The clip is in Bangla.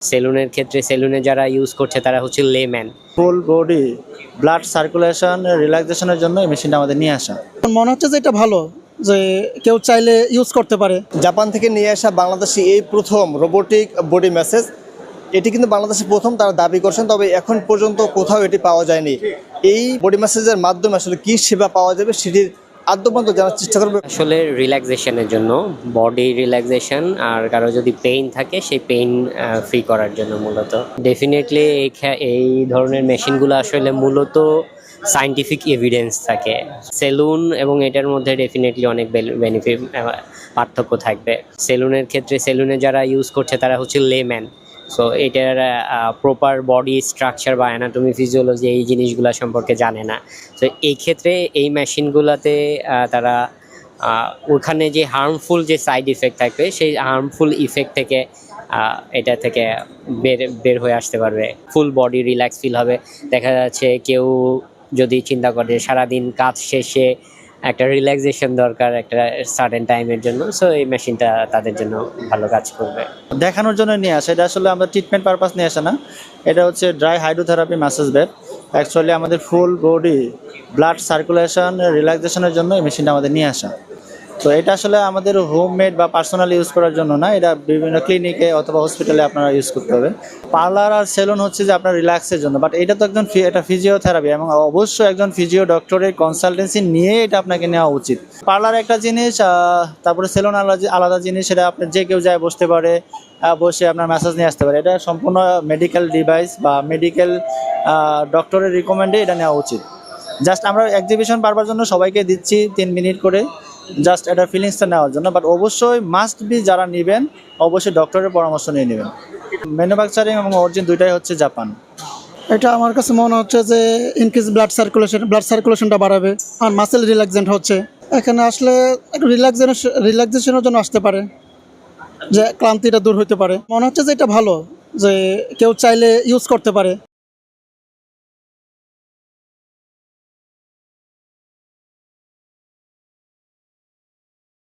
সেলুনের ক্ষেত্রে সেলুনে যারা ইউজ করছে তারা হচ্ছে layman. Full body blood circulation রিল্যাক্সেশনের জন্য এই মেশিনটা আমাদের নিয়ে আসা। মনে হচ্ছে যে এটা ভালো, যে কেউ চাইলে ইউজ করতে পারে। জাপান থেকে নিয়ে আসা বাংলাদেশে এই প্রথম রোবোটিক বডি ম্যাসেজ, এটি কিন্তু বাংলাদেশে প্রথম তারা দাবি করছেন, তবে এখন পর্যন্ত কোথাও এটি পাওয়া যায়নি। এই বডি ম্যাসেজের মাধ্যমে আসলে কী সেবা পাওয়া যাবে সেটির আদ্যপন্ত জানার চেষ্টা করবে। আসলে রিল্যাক্সেশনের জন্য, বডি রিল্যাক্সেশন, আর কারো যদি পেইন থাকে সেই পেইন ফ্রি করার জন্য মূলত ডেফিনেটলি এই ধরনের মেশিনগুলো আসলে মূলত সায়েন্টিফিক এভিডেন্স থাকে। সেলুন এবং এটার মধ্যে ডেফিনেটলি অনেক বেনিফিট পার্থক্য থাকবে। সেলুনের ক্ষেত্রে সেলুনে যারা ইউজ করছে তারা হচ্ছে লেম্যান। সো এটার প্রপার বডি স্ট্রাকচার বা অ্যানাটমি ফিজিওলজি এই জিনিসগুলো সম্পর্কে জানে না। তো এই ক্ষেত্রে এই মেশিনগুলোতে তারা ওখানে যে হার্মফুল যে সাইড ইফেক্ট থাকবে সেই হার্মফুল ইফেক্ট থেকে এটা থেকে বের হয়ে আসতে পারবে। ফুল বডি রিল্যাক্স ফিল হবে। দেখা যাচ্ছে কেউ যদি চিন্তা করে সারাদিন কাজ শেষে একটা রিল্যাক্সেশন দরকার একটা সার্টেন টাইমের জন্য, সো এই মেশিনটা তাদের জন্য ভালো কাজ করবে। দেখানোর জন্য নিয়ে আসা, এটা আসলে আমরা ট্রিটমেন্ট পারপাস নিয়ে আসা না। এটা হচ্ছে dry hydrotherapy message bed. Actually আমাদের ফুল বডি ব্লাড সার্কুলেশন রিল্যাক্সেশনের জন্য এই মেশিনটা আমাদের নিয়ে আসা। তো এটা আসলে আমাদের হোমমেড বা পার্সোনাল ইউজ করার জন্য না, এটা বিভিন্ন ক্লিনিকে অথবা হসপিটালে আপনারা ইউজ করতে হবে। পার্লার আর সেলুন হচ্ছে যে আপনার রিল্যাক্সের জন্য, বাট এটা তো একজন এটা ফিজিওথেরাপি এবং অবশ্যই একজন ফিজিও ডক্টরের কনসালটেন্সি নিয়ে এটা আপনাকে নেওয়া উচিত। পার্লার একটা জিনিস, তারপরে সেলুন আলাদা জিনিস। সেটা আপনি যে কেউ যায় বসতে পারে, বসে আপনার ম্যাসাজ নিয়ে আসতে পারে। এটা সম্পূর্ণ মেডিকেল ডিভাইস বা মেডিকেল ডক্টরের রিকমেন্ডে এটা নেওয়া উচিত। জাস্ট আমরা এক্সিবিশন পারবার জন্য সবাইকে দিচ্ছি 3 মিনিট করে, জাস্ট এটা ফিলিংসটা নেওয়ার জন্য। বাট অবশ্যই মাস্ট বি যারা নেবেন অবশ্যই ডক্টরের পরামর্শ নিয়ে নেবেন। ম্যানুফ্যাকচারিং এবং অরিজিন দুইটাই হচ্ছে জাপান। এটা আমার কাছে মনে হচ্ছে যে ইনক্রিজ ব্লাড সার্কুলেশনটা বাড়াবে আর মাসেল রিল্যাক্সেন্ট হচ্ছে। এখানে আসলে একটু রিল্যাক্সেশনের জন্য আসতে পারে, যে ক্লান্তিটা দূর হতে পারে। মনে হচ্ছে যে এটা ভালো, যে কেউ চাইলে ইউজ করতে পারে।